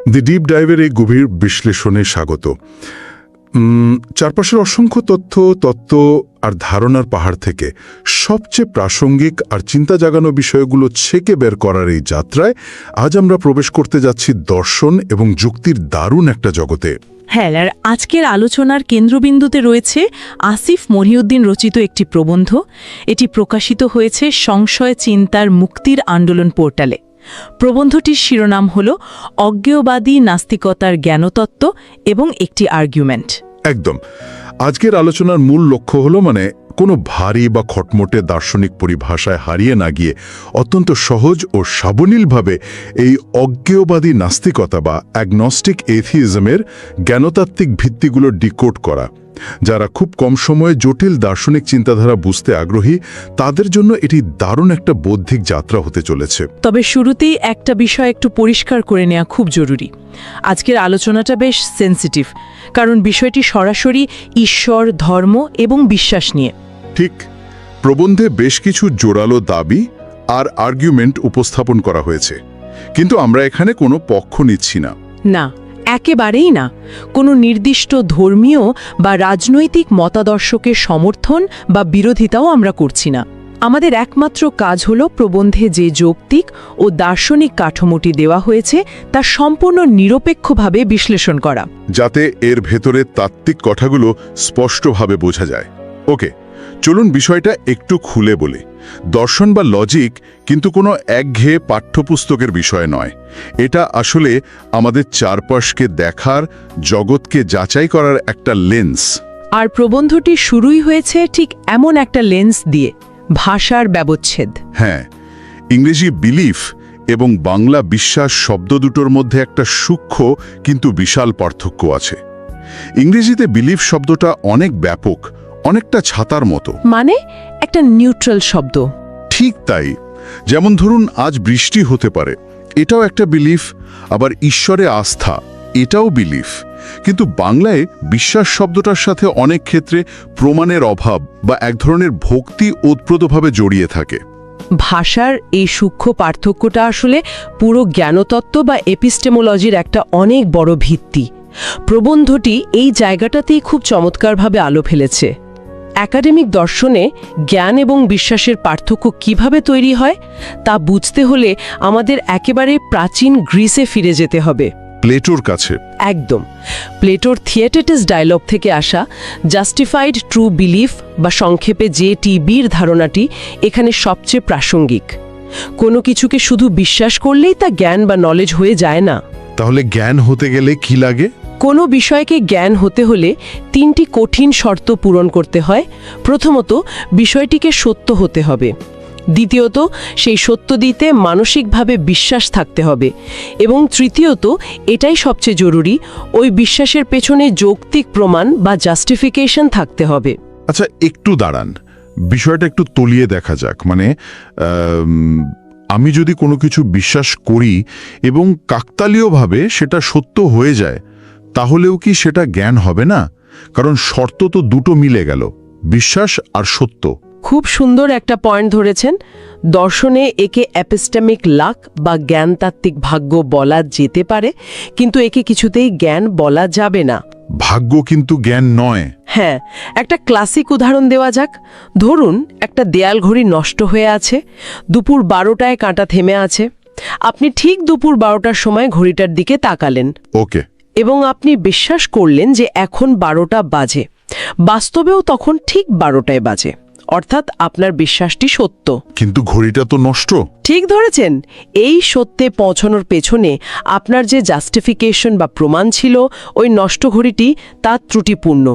দি deep ডাইভের এই গভীর বিশ্লেষণে স্বাগত। চারপাশের অসংখ্য তত্ত্ব আর ধারণার পাহাড় থেকে সবচেয়ে প্রাসঙ্গিক আর চিন্তা জাগানো বিষয়গুলো ছেকে বের করার এই যাত্রায় আজ আমরা প্রবেশ করতে যাচ্ছি দর্শন এবং যুক্তির দারুণ একটা জগতে। হ্যাঁ, আর আজকের আলোচনার কেন্দ্রবিন্দুতে রয়েছে আসিফ মহিউদ্দিন রচিত একটি প্রবন্ধ। এটি প্রকাশিত হয়েছে সংশয় চিন্তার মুক্তির আন্দোলন পোর্টালে। প্রবন্ধটির শিরোনাম হল অজ্ঞেয়বাদী নাস্তিকতার জ্ঞানতত্ত্ব এবং একটি আর্গুমেন্ট। একদম। আজকের আলোচনার মূল লক্ষ্য হলো কোনো ভারী বা খটমটে দার্শনিক পরিভাষায় হারিয়ে না গিয়ে অত্যন্ত সহজ ও সাবলীলভাবে এই অজ্ঞেয়বাদী নাস্তিকতা বা অ্যাগনস্টিক এথিইজমের জ্ঞানতাত্ত্বিক ভিত্তিগুলো ডিকোড করা। যারা খুব কম সময়ে জটিল দার্শনিক চিন্তাধারা বুঝতে আগ্রহী, তাদের জন্য এটি দারুণ একটা বৌদ্ধিক যাত্রা হতে চলেছে। তবে শুরুতেই একটা বিষয় একটু পরিষ্কার করে নেওয়া খুব জরুরি। আজকের আলোচনাটা বেশ সেন্সিটিভ, কারণ বিষয়টি সরাসরি ঈশ্বর, ধর্ম এবং বিশ্বাস নিয়ে। ঠিক। প্রবন্ধে বেশ কিছু জোরালো দাবি আর আর্গুমেন্ট উপস্থাপন করা হয়েছে, কিন্তু আমরা এখানে কোনো পক্ষ নিচ্ছি না। না, একেবারেই না। কোনো নির্দিষ্ট ধর্মীয় বা রাজনৈতিক মতাদর্শকের সমর্থন বা বিরোধিতাও আমরা করছি না। আমাদের একমাত্র কাজ হল প্রবন্ধে যে যৌক্তিক ও দার্শনিক কাঠামোটি দেওয়া হয়েছে তা সম্পূর্ণ নিরপেক্ষভাবে বিশ্লেষণ করা, যাতে এর ভেতরে তাত্ত্বিক কথাগুলো স্পষ্টভাবে বোঝা যায়। ওকে, চলুন বিষয়টা একটু খুলে বলি। দর্শন বা লজিক কিন্তু কোনো একঘেয়ে পাঠ্যপুস্তকের বিষয় নয়। এটা আসলে আমাদের চারপাশকে দেখার, জগৎকে যাচাই করার একটা লেন্স। আর প্রবন্ধটি শুরুই হয়েছে ঠিক এমন একটা লেন্স দিয়ে, ভাষার ব্যবচ্ছেদ। হ্যাঁ, ইংরেজি বিলিফ এবং বাংলা বিশ্বাস শব্দ দুটোর মধ্যে একটা সূক্ষ্ম কিন্তু বিশাল পার্থক্য আছে। ইংরেজিতে বিলিফ শব্দটা অনেক ব্যাপক, অনেকটা ছাতার মতো, মানে একটা নিউট্রাল শব্দ। ঠিক তাই। যেমন ধরুন, আজ বৃষ্টি হতে পারে, এটাও একটা বিলিফ। আবার ঈশ্বরে আস্থা, এটাও বিলিফ। কিন্তু বাংলায় বিশ্বাস শব্দটার সাথে অনেক ক্ষেত্রে প্রমাণের অভাব বা এক ধরনের ভক্তি ওতপ্রোতভাবে জড়িয়ে থাকে। ভাষার এই সূক্ষ্ম পার্থক্যটা আসলে পুরো জ্ঞানতত্ত্ব বা এপিস্টেমোলজির একটা অনেক বড় ভিত্তি। প্রবন্ধটি এই জায়গাটাতেই খুব চমৎকারভাবে আলো ফেলেছে। একাডেমিক দর্শনে জ্ঞান এবং বিশ্বাসের পার্থক্য কিভাবে তৈরি হয় তা বুঝতে হলে আমাদের একেবারে প্রাচীন গ্রিসে ফিরে যেতে হবে, প্লেটোর কাছে। একদম। প্লেটোর থিয়েটেটিস ডায়লগ থেকে আসা জাস্টিফাইড ট্রু বিলিফ বা সংক্ষেপে জেটিবির ধারণাটি এখানে সবচেয়ে প্রাসঙ্গিক। কোনো কিছুকে শুধু বিশ্বাস করলেই তা জ্ঞান বা নলেজ হয়ে যায় না। তাহলে জ্ঞান হতে গেলে কি লাগে? কোনো বিষয়কে জ্ঞান হতে হলে তিনটি কঠিন শর্ত পূরণ করতে হয়। প্রথমত, বিষয়টিকে সত্য হতে হবে। দ্বিতীয়ত, সেই সত্য দিতে মানসিকভাবে বিশ্বাস থাকতে হবে। এবং তৃতীয়ত, এটাই সবচেয়ে জরুরি, ওই বিশ্বাসের পেছনে যৌক্তিক প্রমাণ বা জাস্টিফিকেশন থাকতে হবে। আচ্ছা, একটু দাঁড়ান, বিষয়টা একটু তলিয়ে দেখা যাক। আমি যদি কোনো কিছু বিশ্বাস করি এবং কাকতালীয়ভাবে সেটা সত্য হয়ে যায়, তাহলেও কি সেটা জ্ঞান হবে না? কারণ শর্ত তো দুটো মিলে গেল, বিশ্বাস আর সত্য। খুব সুন্দর একটা পয়েন্ট ধরেছেন। দর্শনে একে এপিস্টেমিক লাক বা জ্ঞানতাত্ত্বিক ভাগ্য বলা যেতে পারে, কিন্তু একে কিছুতেই জ্ঞান বলা যাবে না। ভাগ্য কিন্তু জ্ঞান নয়। হ্যাঁ, একটা ক্লাসিক উদাহরণ দেওয়া যাক। ধরুন, একটা দেয়াল ঘড়ি নষ্ট হয়ে আছে, দুপুর 12টায় কাঁটা থেমে আছে। আপনি ঠিক দুপুর 12টার সময় ঘড়িটার দিকে তাকালেন। ওকে। এবং আপনি বিশ্বাস করলেন যে এখন 12টা বাজে। বাস্তবেও তখন ঠিক 12টায় বাজে, অর্থাৎ আপনার বিশ্বাসটি সত্য। কিন্তু ঘড়িটা তো নষ্ট। ঠিক ধরেছেন। এই সত্যে পৌঁছানোর পেছনে আপনার যে জাস্টিফিকেশন বা প্রমাণ ছিল, ওই নষ্ট ঘড়িটি তা ত্রুটিপূর্ণ।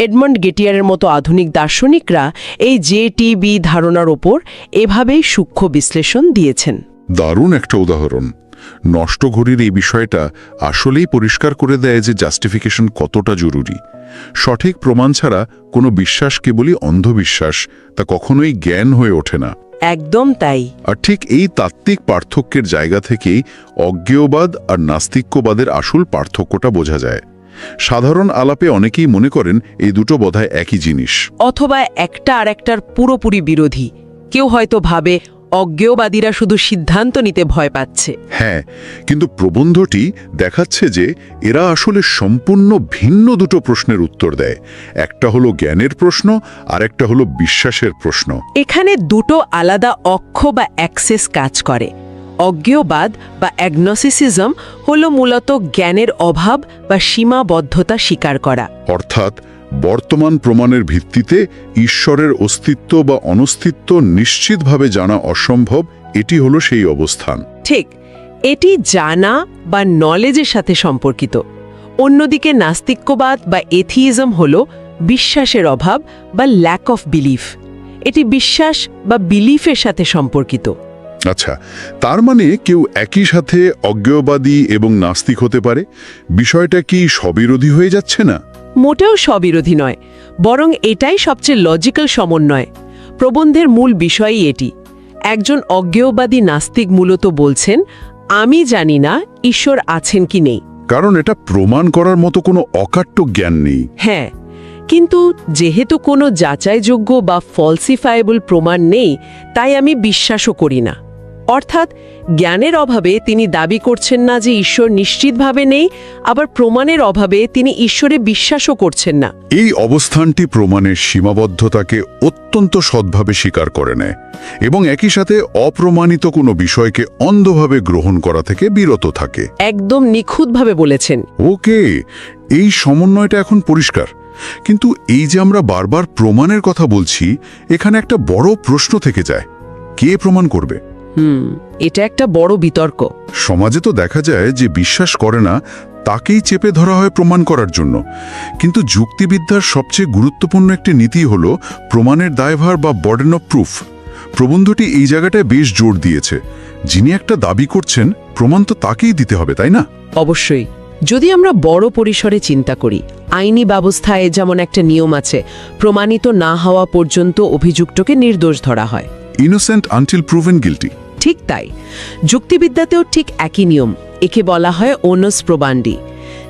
এডমন্ড গেটিয়ারের মতো আধুনিক দার্শনিকরা এই জেটিবি ধারণার ওপর এভাবেই সূক্ষ্ম বিশ্লেষণ দিয়েছেন। দারুণ একটা উদাহরণ। নষ্ট ঘড়ির এই বিষয়টা আসলেই পরিষ্কার করে দেয় যে জাস্টিফিকেশন কতটা জরুরি। সঠিক প্রমাণ ছাড়া কোনো বিশ্বাস কেবলই অন্ধবিশ্বাস, তা কখনোই জ্ঞান হয়ে ওঠে না। একদম তাই। আর ঠিক এই তাত্ত্বিক পার্থক্যের জায়গা থেকেই অজ্ঞেয়বাদ আর নাস্তিক্যবাদের আসল পার্থক্যটা বোঝা যায়। সাধারণ আলাপে অনেকেই মনে করেন এই দুটো বোধহয় একই জিনিস, অথবা একটা আর একটার পুরোপুরি বিরোধী। কেউ হয়তো ভাবে অজ্ঞেয়বাদীরা শুধু সিদ্ধান্ত নিতে ভয় পাচ্ছে। হ্যাঁ, কিন্তু প্রবন্ধটি দেখাচ্ছে যে এরা আসলে সম্পূর্ণ ভিন্ন দুটো প্রশ্নের উত্তর দেয়। একটা হলো জ্ঞানের প্রশ্ন, আর একটা হলো বিশ্বাসের প্রশ্ন। এখানে দুটো আলাদা অক্ষ বা অ্যাক্সেস কাজ করে। অজ্ঞেয়বাদ বা অ্যাগনোসিসিজম হলো মূলত জ্ঞানের অভাব বা সীমাবদ্ধতা স্বীকার করা। অর্থাৎ বর্তমান প্রমাণের ভিত্তিতে ঈশ্বরের অস্তিত্ব বা অনস্তিত্ব নিশ্চিতভাবে জানা অসম্ভব, এটি হলো সেই অবস্থান। ঠিক, এটি জানা বা নলেজের সাথে সম্পর্কিত। অন্যদিকে নাস্তিক্যবাদ বা এথিইজম হল বিশ্বাসের অভাব বা ল্যাক অফ বিলিফ। এটি বিশ্বাস বা বিলিফের সাথে সম্পর্কিত। আচ্ছা, তার মানে কেউ একই সাথে অজ্ঞেয়বাদী এবং নাস্তিক হতে পারে? বিষয়টা কি স্ববিরোধী হয়ে যাচ্ছে না? মোটেও স্ববিরোধী নয়, বরং এটাই সবচেয়ে লজিক্যাল সমন্বয়। প্রবন্ধের মূল বিষয়ই এটি। একজন অজ্ঞেয়বাদী নাস্তিক মূলত বলছেন, আমি জানি না ঈশ্বর আছেন কি নেই। কারণ এটা প্রমাণ করার মতো কোনো অকাট্য জ্ঞান নেই। হ্যাঁ, কিন্তু যেহেতু কোনো যাচাইযোগ্য বা ফলসিফায়েবল প্রমাণ নেই, তাই আমি বিশ্বাসও করি না। অর্থাৎ জ্ঞানের অভাবে তিনি দাবি করছেন না যে ঈশ্বর নিশ্চিতভাবে নেই, আবার প্রমাণের অভাবে তিনি ঈশ্বরে বিশ্বাসও করছেন না। এই অবস্থানটি প্রমাণের সীমাবদ্ধতাকে অত্যন্ত সৎভাবে স্বীকার করে নেয় এবং একই সাথে অপ্রমাণিত কোনো বিষয়কে অন্ধভাবে গ্রহণ করা থেকে বিরত থাকে। একদম নিখুঁতভাবে বলেছেন। ওকে, এই সমন্বয়টা এখন পরিষ্কার। কিন্তু এই যে আমরা বারবার প্রমাণের কথা বলছি, এখানে একটা বড় প্রশ্ন থেকে যায়, কে প্রমাণ করবে? এটা একটা বড় বিতর্ক। সমাজে তো দেখা যায় যে বিশ্বাস করে না তাকেই চেপে ধরা হয় প্রমাণ করার জন্য। কিন্তু যুক্তিবিদ্যার সবচেয়ে গুরুত্বপূর্ণ একটি নীতি হল প্রমাণের দায়ভার বা বার্ডেন অফ প্রুফ। প্রবন্ধটি এই জায়গাটায় বেশ জোর দিয়েছে। যিনি একটা দাবি করছেন, প্রমাণ তো তাকেই দিতে হবে, তাই না? অবশ্যই। যদি আমরা বড় পরিসরে চিন্তা করি, আইনি ব্যবস্থায় যেমন একটা নিয়ম আছে, প্রমাণিত না হওয়া পর্যন্ত অভিযুক্তকে নির্দোষ ধরা হয়। Innocent until proven guilty. ঠিক তাই, যুক্তিবিদ্যাতেও ঠিক একই নিয়ম। একে বলা হয় ওনাস প্রবান্ডি।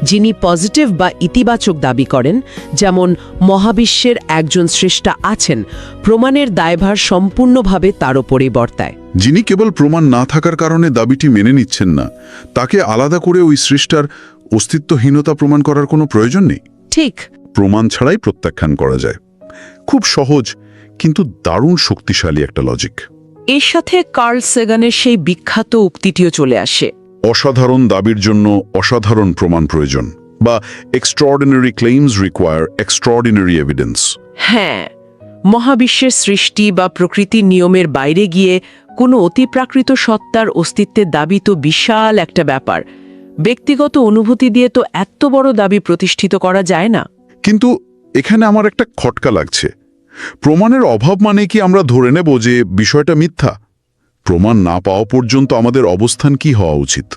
যিনি পজিটিভ বা ইতিবাচক দাবি করেন, যেমন মহাবিশ্বের একজন স্রষ্টা আছেন, প্রমাণের দায়ভার সম্পূর্ণভাবে তার ওপরেই বর্তায়। যিনি কেবল প্রমাণ না থাকার কারণে দাবিটি মেনে নিচ্ছেন না, তাকে আলাদা করে ওই সৃষ্টার অস্তিত্বহীনতা প্রমাণ করার কোনো প্রয়োজন নেই। ঠিক, প্রমাণ ছাড়াই প্রত্যাখ্যান করা যায়। খুব সহজ কিন্তু দারুণ শক্তিশালী একটা লজিক। এর সাথে কার্ল সেগানের সেই বিখ্যাত উক্তিটিও চলে আসে, অসাধারণ দাবির জন্য অসাধারণ প্রমাণ প্রয়োজন, বা extraordinary claims require extraordinary evidence. হ্যাঁ, মহাবিশ্বের সৃষ্টি বা প্রকৃতির নিয়মের বাইরে গিয়ে কোনো অতিপ্রাকৃত সত্তার অস্তিত্বের দাবি তো বিশাল একটা ব্যাপার। ব্যক্তিগত অনুভূতি দিয়ে তো এত বড় দাবি প্রতিষ্ঠিত করা যায় না। কিন্তু এখানে আমার একটা খটকা লাগছে। প্রমাণের অভাব মানে কি আমরা ধরে নেব যে বিষয়টা মিথ্যা? প্রমাণ না পাওয়া পর্যন্ত আমাদের অবস্থান কি হওয়া উচিত?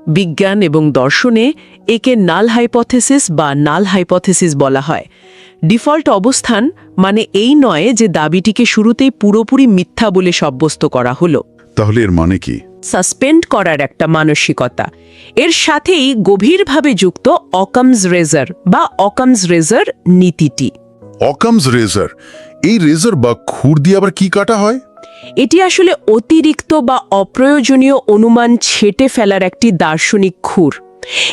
বিজ্ঞান এবং দর্শনে একে নাল হাইপোথেসিস বা নাল হাইপোথেসিস বলা হয়। ডিফল্ট অবস্থান মানে এই নয় যে দাবিটিকে শুরুতেই পুরোপুরি মিথ্যা বলে সাব্যস্ত করা হলো। তাহলে এর মানে কি? সাসপেন্ড করার একটা মানসিকতা। এর সাথেই গভীরভাবে যুক্ত অকামস রেজার বা অকামস রেজার নীতিটি। অকামস রেজার, এই রেজার বা খুর দিয়ে আবার কি কাটা হয়? এটি আসলে অতিরিক্ত বা অপ্রয়োজনীয় অনুমান ছেঁটে ফেলার একটি দার্শনিক খুর।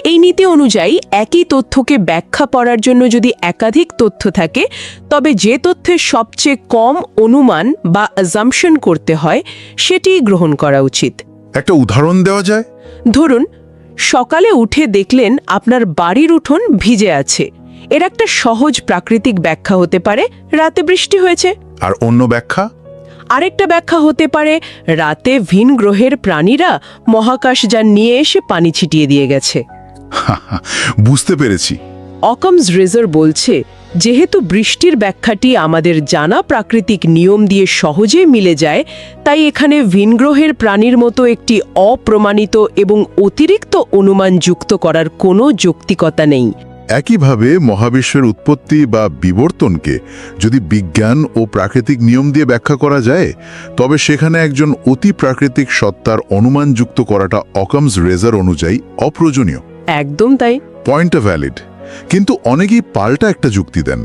এই নীতি অনুযায়ী একই তথ্যকে ব্যাখ্যা করার জন্য যদি একাধিক তথ্য থাকে, তবে যে তথ্যের সবচেয়ে কম অনুমান বা অ্যাজাম্পশন করতে হয় সেটিই গ্রহণ করা উচিত। একটা উদাহরণ দেওয়া যায়? ধরুন, সকালে উঠে দেখলেন আপনার বাড়ির উঠোন ভিজে আছে। এর একটা সহজ প্রাকৃতিক ব্যাখ্যা হতে পারে রাতে বৃষ্টি হয়েছে। আর অন্য ব্যাখ্যা? আরেকটা ব্যাখ্যা হতে পারে রাতে ভিন গ্রহের প্রাণীরা মহাকাশযান নিয়ে এসে পানি ছিটিয়ে দিয়ে গেছে। বুঝতে পেরেছি। অকামস রেজার বলছে, যেহেতু বৃষ্টির ব্যাখ্যাটি আমাদের জানা প্রাকৃতিক নিয়ম দিয়ে সহজে মিলে যায়, তাই এখানে ভিনগ্রহের প্রাণীর মতো একটি অপ্রমাণিত এবং অতিরিক্ত অনুমান যুক্ত করার কোনো যৌক্তিকতা নেই। একইভাবে মহাবিশ্বের উৎপত্তি বা বিবর্তনকে যদি বিজ্ঞান ও প্রাকৃতিক নিয়ম দিয়ে ব্যাখ্যা করা যায়, তবে সেখানে একজন অতি প্রাকৃতিক সত্তার অনুমান যুক্ত করাটা অকামস রেজার অনুযায়ী অপ্রয়োজনীয়। একদম তাই। পয়েন্টটা ভ্যালিড। কিন্তু অনেকেই পাল্টা একটা যুক্তি দেন।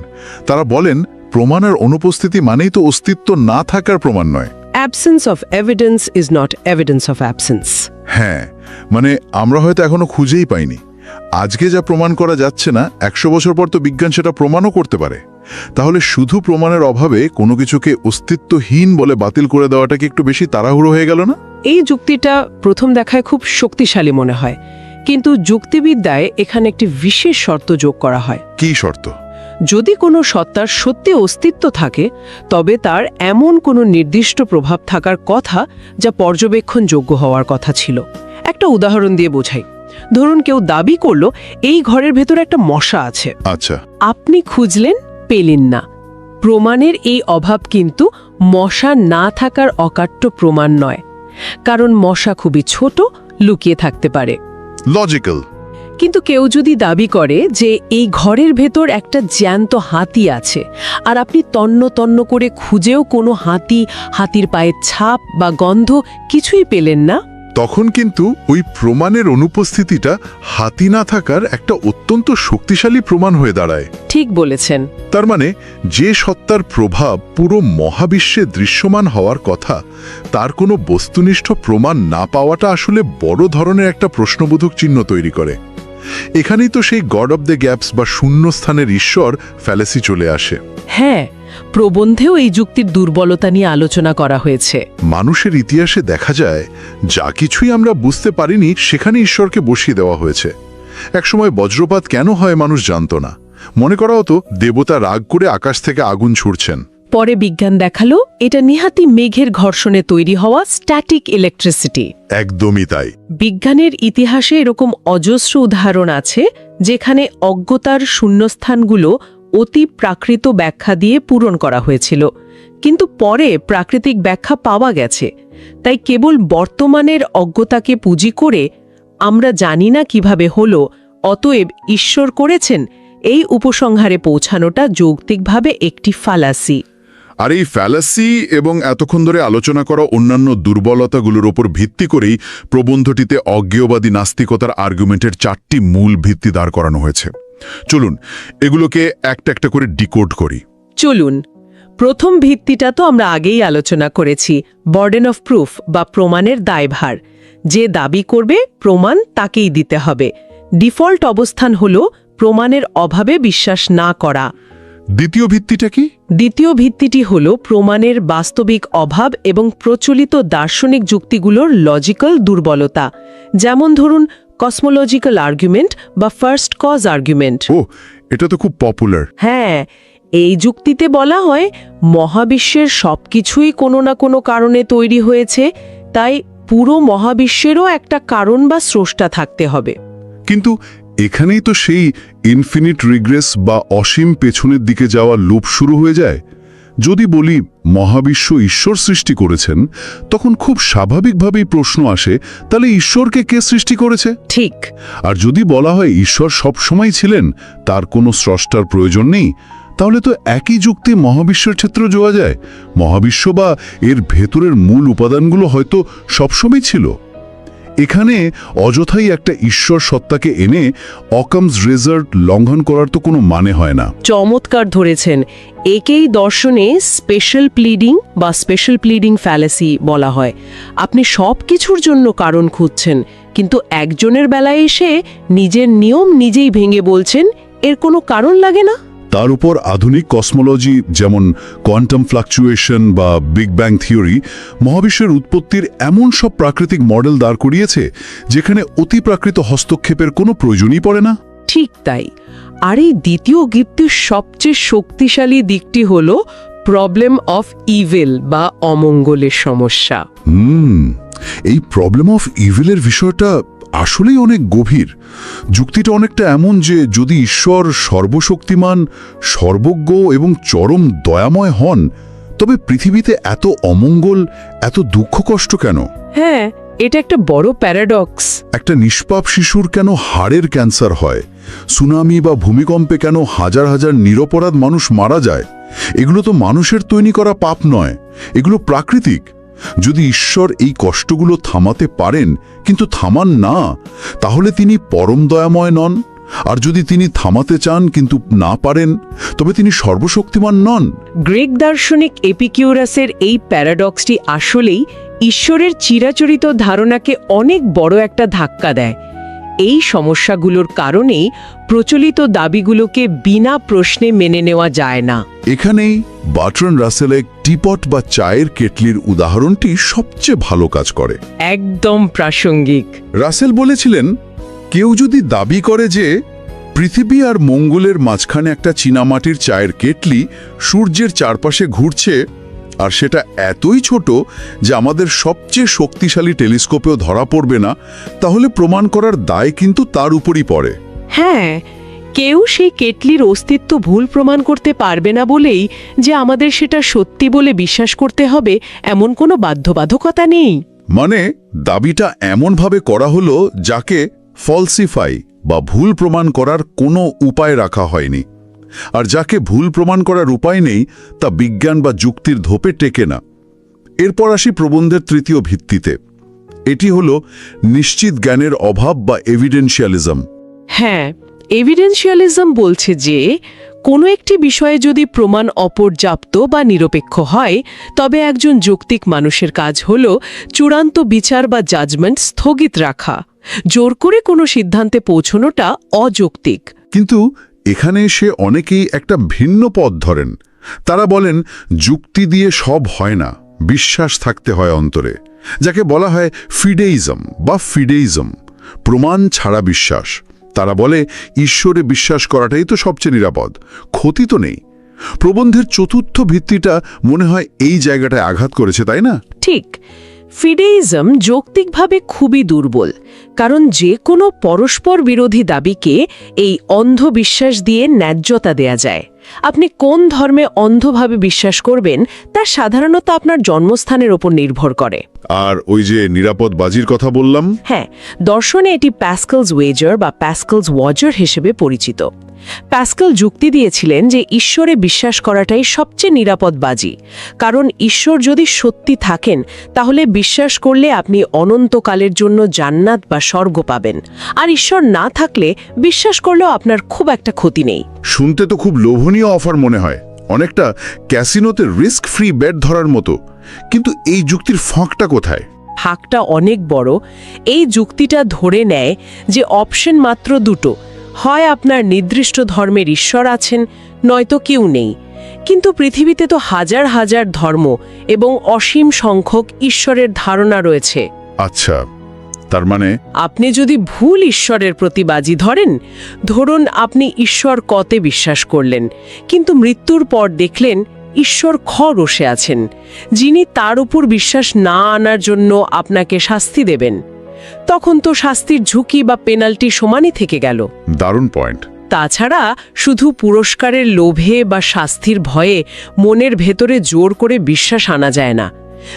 তারা বলেন প্রমাণের অনুপস্থিতি মানেই তো অস্তিত্ব না থাকার প্রমাণ নয়। Absence of evidence is not evidence of absence. হ্যাঁ, মানে আমরা হয়তো এখনো খুঁজেই পাইনি। আজকে যা প্রমাণ করা যাচ্ছে না, 100 বছর পর তো বিজ্ঞান সেটা প্রমাণও করতে পারে। তাহলে শুধু প্রমাণের অভাবে কোনো কিছুকে অস্তিত্বহীন বলে বাতিল করে দেওয়াটা কি একটু বেশি তাড়াহুড়ো হয়ে গেল না? এই যুক্তিটা প্রথম দেখায় খুব শক্তিশালী মনে হয়, কিন্তু যুক্তিবিদ্যায় এখানে একটি বিশেষ শর্ত যোগ করা হয়। কি শর্ত? যদি কোনো সত্তার সত্যি অস্তিত্ব থাকে, তবে তার এমন কোনো নির্দিষ্ট প্রভাব থাকার কথা যা পর্যবেক্ষণযোগ্য হওয়ার কথা ছিল। একটা উদাহরণ দিয়ে বোঝাই। ধরুন কেউ দাবি করলো এই ঘরের ভেতরে একটা মশা আছে। আচ্ছা, আপনি খুঁজলেন, পেলেন না। প্রমাণের এই অভাব কিন্তু মশা না থাকার অকাট্য প্রমাণ নয়, কারণ মশা খুবই ছোট, লুকিয়ে থাকতে পারে। লজিক্যাল। কিন্তু কেউ যদি দাবি করে যে এই ঘরের ভেতর একটা জ্যান্ত হাতি আছে, আর আপনি তন্ন তন্ন করে খুঁজেও কোনো হাতির পায়ের ছাপ বা গন্ধ কিছুই পেলেন না, তখন কিন্তু ওই প্রমাণের অনুপস্থিতিটা হাতি না থাকার একটা অত্যন্ত শক্তিশালী প্রমাণ হয়ে দাঁড়ায়। ঠিক বলেছেন। তার মানে যে সত্তার প্রভাব পুরো মহাবিশ্বে দৃশ্যমান হওয়ার কথা, তার কোনো বস্তুনিষ্ঠ প্রমাণ না পাওয়াটা আসলে বড় ধরনের একটা প্রশ্নবোধক চিহ্ন তৈরি করে। এখানেই তো সেই গড অব দ্য গ্যাপস বা শূন্যস্থানের ঈশ্বর ফ্যালেসি চলে আসে। হ্যাঁ, প্রবন্ধেও এই যুক্তির দুর্বলতা নিয়ে আলোচনা করা হয়েছে। মানুষের ইতিহাসে দেখা যায় যা কিছুই আমরা বুঝতে পারিনি সেখানে ঈশ্বরকে বসিয়ে দেওয়া হয়েছে। একসময় বজ্রপাত কেন হয় মানুষ জানত না, মনে করা হতো দেবতা রাগ করে আকাশ থেকে আগুন ছুড়ছেন। পরে বিজ্ঞান দেখালো এটা নিহাতি মেঘের ঘর্ষণে তৈরি হওয়া স্ট্যাটিক ইলেকট্রিসিটি। একদমই তাই। বিজ্ঞানের ইতিহাসে এরকম অজস্র উদাহরণ আছে যেখানে অজ্ঞতার শূন্যস্থানগুলো অতি প্রাকৃত ব্যাখ্যা দিয়ে পূরণ করা হয়েছিল, কিন্তু পরে প্রাকৃতিক ব্যাখ্যা পাওয়া গেছে। তাই কেবল বর্তমানের অজ্ঞতাকে পুঁজি করে আমরা জানি না কিভাবে হলো, অতএব ঈশ্বর করেছেন, এই উপসংহারে পৌঁছানোটা যৌক্তিকভাবে একটি ফালাসি। আর এই ফ্যালাসি এবং এতক্ষণ ধরে আলোচনা করা অন্যান্য দুর্বলতাগুলোর ওপর ভিত্তি করেই প্রবন্ধটিতে অজ্ঞেয়বাদী নাস্তিকতার আর্গুমেন্টের 4টি মূল ভিত্তি দাঁড় করানো হয়েছে। চলুন এগুলোকে একটা একটা করে ডিকোড করি। চলুন, প্রথম ভিত্তিটা তো আমরা আগেই আলোচনা করেছি, বার্ডেন অফ প্রুফ বা প্রমাণের দায়ভার। যে দাবি করবে প্রমাণ তাকেই দিতে হবে। ডিফল্ট অবস্থান হল প্রমাণের অভাবে বিশ্বাস না করা। দ্বিতীয় ভিত্তিটা কি? দ্বিতীয় ভিত্তিটি হল প্রমাণের বাস্তবিক অভাব এবং প্রচলিত দার্শনিক যুক্তিগুলোর লজিক্যাল দুর্বলতা, যেমন ধরুন কসমোলজিক্যাল আর্গুমেন্ট বা ফার্স্ট কজ আর্গুমেন্ট। ও, এটা তো খুব পপুলার। হ্যাঁ, এই যুক্তিতে বলা হয় মহাবিশ্বের সবকিছুই কোনো না কোনো কারণে তৈরি হয়েছে, তাই পুরো মহাবিশ্বেরও একটা কারণ বা স্রষ্টা থাকতে হবে। কিন্তু এখানেই তো সেই ইনফিনিট রিগ্রেস বা অসীম পেছনের দিকে যাওয়া লুপ শুরু হয়ে যায়। যদি বলি মহাবিশ্ব ঈশ্বর সৃষ্টি করেছেন, তখন খুব স্বাভাবিকভাবেই প্রশ্ন আসে, তাহলে ঈশ্বরকে কে সৃষ্টি করেছে? ঠিক। আর যদি বলা হয় ঈশ্বর সবসময় ছিলেন, তার কোনো স্রষ্টার প্রয়োজন নেই, তাহলে তো একই যুক্তি মহাবিশ্বের ক্ষেত্রে যোয়া যায়। মহাবিশ্ব বা এর ভেতরের মূল উপাদানগুলো হয়তো সবসময় ছিল। এখানে অযথাই একটা ঈশ্বর সত্তাকে এনে অকামস রেজাল্ট লঙ্ঘন করার তো কোনো মানে হয় না। চমৎকার ধরেছেন। একেই দর্শনে স্পেশাল প্লিডিং ফ্যালাসি বলা হয়। আপনি সব কিছুর জন্য কারণ খুঁজছেন, কিন্তু একজনের বেলায় এসে নিজের নিয়ম নিজেই ভেঙে বলছেন এর কোনো কারণ লাগে না। তার উপর আধুনিক কসমোলজি যেমন কোয়ান্টাম ফ্লাকচুয়েশন বা বিগ ব্যাং থিওরি মহাবিশ্বের উৎপত্তির এমন সব প্রাকৃতিক মডেল দাঁড় করিয়েছে যেখানে অতিপ্রাকৃত হস্তক্ষেপের কোনো প্রয়োজনই পড়ে না। ঠিক তাই। আর এই দ্বিতীয় যুক্তির সবচেয়ে শক্তিশালী দিকটি হল প্রবলেম অফ ইভিল বা অমঙ্গলের সমস্যা। এই প্রবলেম অফ ইভিলের বিষয়টা আসলেই অনেক গভীর। যুক্তিটা অনেকটা এমন যে যদি ঈশ্বর সর্বশক্তিমান, সর্বজ্ঞ এবং চরম দয়াময় হন, তবে পৃথিবীতে এত অমঙ্গল, এত দুঃখ কষ্ট কেন? হ্যাঁ, এটা একটা বড় প্যারাডক্স। একটা নিষ্পাপ শিশুর কেন হাড়ের ক্যান্সার হয়? সুনামি বা ভূমিকম্পে কেন হাজার হাজার নিরপরাধ মানুষ মারা যায়? এগুলো তো মানুষের তৈরি করা পাপ নয়, এগুলো প্রাকৃতিক। যদি ঈশ্বর এই কষ্টগুলো থামাতে পারেন কিন্তু থামান না, তাহলে তিনি পরম দয়াময় নন, আর যদি তিনি থামাতে চান কিন্তু না পারেন, তবে তিনি সর্বশক্তিমান নন। গ্রিক দার্শনিক এপিকিউরাসের এই প্যারাডক্সটি আসলেই ঈশ্বরের চিরাচরিত ধারণাকে অনেক বড় একটা ধাক্কা দেয়। এই সমস্যাগুলোর কারণেই প্রচলিত দাবিগুলোকে বিনা প্রশ্নে মেনে নেওয়া যায় না। এখানেই বার্ট্রান্ড রাসেলের টিপট বা চায়ের কেটলির উদাহরণটি সবচেয়ে ভালো কাজ করে। একদম প্রাসঙ্গিক। রাসেল বলেছিলেন, কেউ যদি দাবি করে যে পৃথিবী আর মঙ্গলের মাঝখানে একটা চীনামাটির চায়ের কেটলি সূর্যের চারপাশে ঘুরছে, আর সেটা এতই ছোট যে আমাদের সবচেয়ে শক্তিশালী টেলিস্কোপেও ধরা পড়বে না, তাহলে প্রমাণ করার দায় কিন্তু তার উপরই পড়ে। হ্যাঁ, কেউ সেই কেটলির অস্তিত্ব ভুল প্রমাণ করতে পারবে না বলেই যে আমাদের সেটা সত্যি বলে বিশ্বাস করতে হবে এমন কোনো বাধ্যবাধকতা নেই। মানে দাবিটা এমনভাবে করা হলো যাকে ফলসিফাই বা ভুল প্রমাণ করার কোনো উপায় রাখা হয়নি। আর যাকে ভুল প্রমাণ করার উপায় নেই তা বিজ্ঞান বা যুক্তির ধোপে টেকে না। এরপর আসি প্রবন্ধের তৃতীয় ভিত্তিতে। এটি হলো নিশ্চিত জ্ঞানের অভাব বা এভিডেন্সিয়ালিজম। হ্যাঁ, এভিডেন্সিয়ালিজম বলছে যে কোনো একটি বিষয়ে যদি প্রমাণ অপর্যাপ্ত বা নিরপেক্ষ হয়, তবে একজন যৌক্তিক মানুষের কাজ হল চূড়ান্ত বিচার বা জাজমেন্ট স্থগিত রাখা। জোর করে কোনো সিদ্ধান্তে পৌঁছনোটা অযৌক্তিক। কিন্তু এখানে এসে অনেকেই একটা ভিন্ন পথ ধরেন। তারা বলেন যুক্তি দিয়ে সব হয় না, বিশ্বাস থাকতে হয় অন্তরে, যাকে বলা হয় ফিডেইজম বা ফিডেইজম, প্রমাণ ছাড়া বিশ্বাস। তারা বলে ঈশ্বরে বিশ্বাস করাটাই তো সবচেয়ে নিরাপদ, ক্ষতি তো নেই। প্রবন্ধের চতুর্থ ভিত্তিটা মনে হয় এই জায়গাটায় আঘাত করেছে, তাই না? ঠিক। ফিডেইজম যৌক্তিকভাবে খুবই দুর্বল, কারণ যে কোনো পরস্পর বিরোধী দাবিকে এই অন্ধবিশ্বাস দিয়ে ন্যায্যতা দেয়া যায়। আপনি কোন ধর্মে অন্ধভাবে বিশ্বাস করবেন তা সাধারণত আপনার জন্মস্থানের ওপর নির্ভর করে। আর ওই যে নিরাপদ বাজির কথা বললাম, হ্যাঁ, দর্শনে এটি প্যাসকেলস ওয়েজার বা প্যাসকেলস ওয়াজার হিসেবে পরিচিত। প্যাসকেল যুক্তি দিয়েছিলেন যে ঈশ্বরে বিশ্বাস করাটাই সবচেয়ে নিরাপদ বাজি, কারণ ঈশ্বর যদি সত্যি থাকেন তাহলে বিশ্বাস করলে আপনি অনন্তকালের জন্য জান্নাত বা স্বর্গ পাবেন, আর ঈশ্বর না থাকলে বিশ্বাস করলেও আপনার খুব একটা ক্ষতি নেই। শুনতে তো খুব লোভনীয় অফার মনে হয়, অনেকটা ক্যাসিনোতে রিস্ক ফ্রি বেট ধরার মতো। কিন্তু এই যুক্তির ফাঁকটা কোথায়? ফাঁকটা অনেক বড়। এই যুক্তিটা ধরে নেয় যে অপশন মাত্র দুটো, হয় আপনার নির্দিষ্ট ধর্মের ঈশ্বর আছেন, নয়তো কেউ নেই। কিন্তু পৃথিবীতে তো হাজার হাজার ধর্ম এবং অসীম সংখ্যক ঈশ্বরের ধারণা রয়েছে। আচ্ছা, তার মানে আপনি যদি ভুল ঈশ্বরের প্রতি বাজি ধরেন, ধরুন আপনি ঈশ্বর কতে বিশ্বাস করলেন, কিন্তু মৃত্যুর পর দেখলেন ঈশ্বর খ বসে আছেন, যিনি তার উপর বিশ্বাস না আনার জন্য আপনাকে শাস্তি দেবেন, তখন তো শাস্তির ঝুঁকি বা পেনাল্টি সমানই থেকে গেল। দারুণ পয়েন্ট। তাছাড়া শুধু পুরস্কারের লোভে বা শাস্তির ভয়ে মনের ভেতরে জোর করে বিশ্বাস আনা যায় না।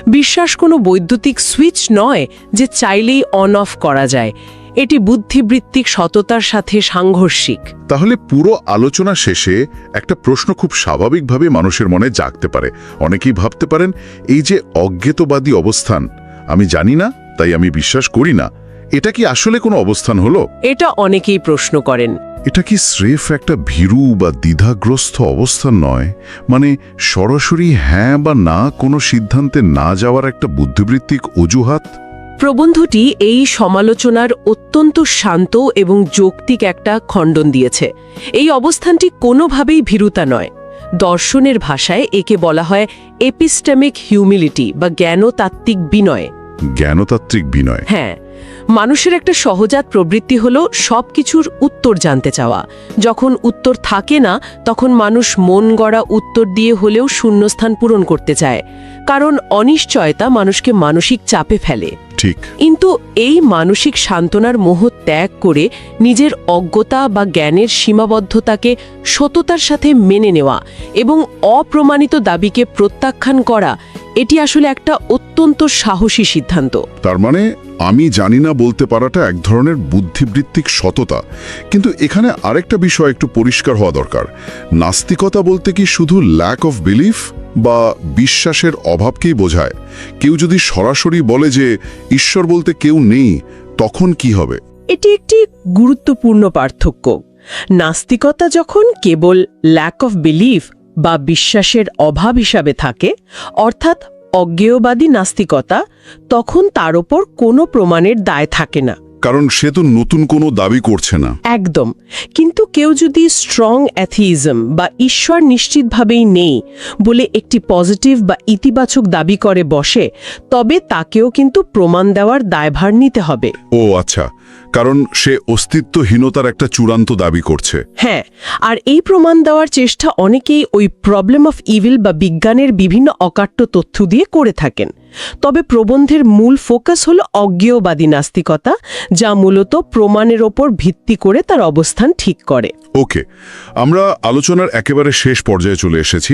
বিশ্বাস কোনো বৈদ্যুতিক সুইচ নয় যে চাইলেই অন অফ করা যায়। এটি বুদ্ধিবৃত্তিক সততার সাথে সাংঘর্ষিক। তাহলে পুরো আলোচনা শেষে একটা প্রশ্ন খুব স্বাভাবিকভাবে মানুষের মনে জাগতে পারে। অনেকেই ভাবতে পারেন, এই যে অজ্ঞেয়বাদী অবস্থান, আমি জানি না তাই আমি বিশ্বাস করি না, এটা কি আসলে কোনো অবস্থান হলো? এটা অনেকেই প্রশ্ন করেন। এটা কি স্রেফ একটা ভীরু বা দ্বিধাগ্রস্ত অবস্থান নয়? মানে সরাসরি হ্যাঁ বা না কোনো সিদ্ধান্তে না যাওয়ার একটা বুদ্ধিবৃত্তিক অজুহাত? প্রবন্ধটি এই সমালোচনার অত্যন্ত শান্ত এবং যৌক্তিক একটা খণ্ডন দিয়েছে। এই অবস্থানটি কোনোভাবেই ভীরুতা নয়। দর্শনের ভাষায় একে বলা হয় এপিস্টেমিক হিউমিলিটি বা জ্ঞানতাত্ত্বিক বিনয়। জ্ঞানতাত্ত্বিক বিনয়। হ্যাঁ, মানুষের একটা সহজাত প্রবৃত্তি হলো সবকিছুর উত্তর জানতে চাওয়া। যখন উত্তর থাকে না, তখন মানুষ মন গড়া উত্তর দিয়ে হলেও শূন্যস্থান পূরণ করতে চায়, কারণ অনিশ্চয়তা মানুষকে মানসিক চাপে ফেলে। ঠিক। কিন্তু এই মানসিক সান্ত্বনার মোহ ত্যাগ করে নিজের অজ্ঞতা বা জ্ঞানের সীমাবদ্ধতাকে সততার সাথে মেনে নেওয়া এবং অপ্রমাণিত দাবিকে প্রত্যাখ্যান করা, এটি আসলে একটা অত্যন্ত সাহসী সিদ্ধান্ত। তার মানে আমি জানি না বলতে পারাটা এক ধরনের বুদ্ধিবৃত্তিক সততা। কিন্তু এখানে আরেকটা বিষয় একটু পরিষ্কার হওয়া দরকার। নাস্তিকতা বলতে কি শুধু ল্যাক অফ বিলিফ বা বিশ্বাসের অভাবকেই বোঝায়? কেউ যদি সরাসরি বলে যে ঈশ্বর বলতে কেউ নেই, তখন কি হবে? এটি একটি গুরুত্বপূর্ণ পার্থক্য। নাস্তিকতা যখন কেবল ল্যাক অফ বিলিফ বা বিশ্বাসের অভাব হিসাবে থাকে, অর্থাৎ অজ্ঞেয়বাদী নাস্তিকতা, তখন তার ওপর কোনো প্রমাণের দায় থাকে না। কারণ সে তো নতুন কোনো দাবি করছে না। একদম। কিন্তু কেউ যদি স্ট্রং অ্যাথিইজম বা ঈশ্বর নিশ্চিতভাবেই নেই বলে একটি পজিটিভ বা ইতিবাচক দাবি করে বসে, তবে তাকেও কিন্তু প্রমাণ দেওয়ার দায়ভার নিতে হবে। ও আচ্ছা, কারণ সে অস্তিত্বহীনতার একটা চূড়ান্ত দাবি করছে। হ্যাঁ, আর এই প্রমাণ দেওয়ার চেষ্টা অনেকেই ওই প্রবলেম অফ ইভিল বা বিজ্ঞানের বিভিন্ন অকাট্য তথ্য দিয়ে করে থাকেন। তবে প্রবন্ধের মূল ফোকাস হল অজ্ঞেয়বাদী নাস্তিকতা, যা মূলত প্রমাণের ওপর ভিত্তি করে তার অবস্থান ঠিক করে। ওকে, আমরা আলোচনার একেবারে শেষ পর্যায়ে চলে এসেছি।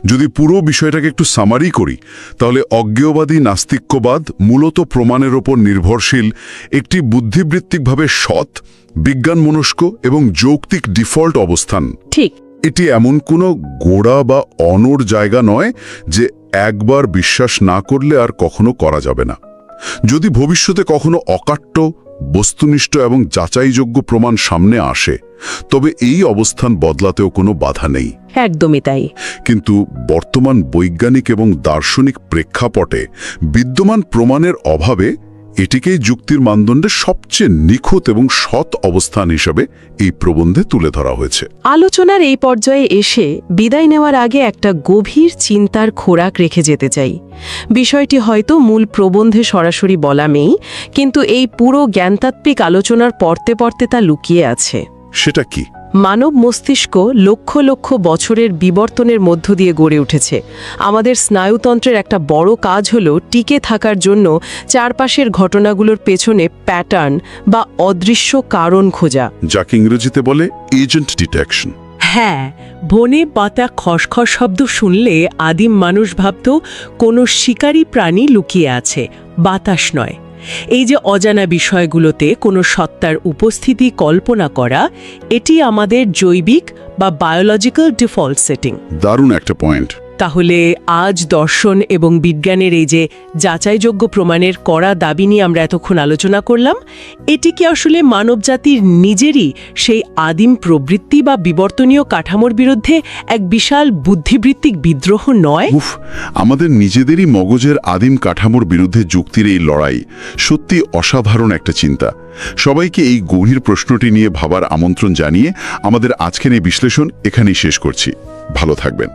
যদি পুরো বিষয়টাকে একটু সামারি করি, তাহলে অজ্ঞেয়বাদী নাস্তিক্যবাদ মূলত প্রমাণের ওপর নির্ভরশীল একটি বুদ্ধিবৃত্তিকভাবে সৎ, বিজ্ঞানমনস্ক এবং যৌক্তিক ডিফল্ট অবস্থান। ঠিক। এটি এমন কোনো গোড়া বা অনড় জায়গা নয় যে একবার বিশ্বাস না করলে আর কখনো করা যাবে না। যদি ভবিষ্যতে কখনো অকাট্য, বস্তুনিষ্ঠ এবং যাচাইযোগ্য প্রমাণ সামনে আসে, তবে এই অবস্থান বদলাতেও কোনো বাধা নেই। একদমই তাই। কিন্তু বর্তমান বৈজ্ঞানিক এবং দার্শনিক প্রেক্ষাপটে বিদ্যমান প্রমাণের অভাবে এটিকেই যুক্তির মানদণ্ডে সবচেয়ে নিখুঁত এবং সৎ অবস্থান হিসেবে এই প্রবন্ধে তুলে ধরা হয়েছে। আলোচনার এই পর্যায়ে এসে বিদায় নেওয়ার আগে একটা গভীর চিন্তার খোরাক রেখে যেতে চাই। বিষয়টি হয়তো মূল প্রবন্ধে সরাসরি বলা নেই, কিন্তু এই পুরো জ্ঞানতাত্ত্বিক আলোচনার পড়তে পড়তে তা লুকিয়ে আছে। সেটা কি? মানব মস্তিষ্ক লক্ষ লক্ষ বছরের বিবর্তনের মধ্য দিয়ে গড়ে উঠেছে। আমাদের স্নায়ুতন্ত্রের একটা বড় কাজ হলো টিকে থাকার জন্য চারপাশের ঘটনাগুলোর পেছনে প্যাটার্ন বা অদৃশ্য কারণ খোঁজা, যাকে ইংরেজিতে বলে এজেন্ট ডিটেকশন। হ্যাঁ, বনে পাতা খসখস শব্দ শুনলে আদিম মানুষ ভাবত কোনো শিকারী প্রাণী লুকিয়ে আছে, বাতাস নয়। এই যে অজানা বিষয়গুলোতে কোনো সত্তার উপস্থিতি কল্পনা করা, এটি আমাদের জৈবিক বা বায়োলজিক্যাল ডিফল্ট সেটিং। দারুণ একটা পয়েন্ট। তাহলে আজ দর্শন এবং বিজ্ঞানের এই যে যাচাইযোগ্য প্রমাণের কড়া দাবি নিয়ে আমরা এতক্ষণ আলোচনা করলাম, এটি কি আসলে মানবজাতির নিজেরই সেই আদিম প্রবৃত্তি বা বিবর্তনীয় কাঠামোর বিরুদ্ধে এক বিশাল বুদ্ধিবৃত্তিক বিদ্রোহ নয়? আমাদের নিজেদেরই মগজের আদিম কাঠামোর বিরুদ্ধে যুক্তির এই লড়াই সত্যি অসাধারণ একটা চিন্তা। সবাইকে এই গভীর প্রশ্নটি নিয়ে ভাবার আমন্ত্রণ জানিয়ে আমাদের আজকের এই বিশ্লেষণ এখানেই শেষ করছি। ভালো থাকবেন।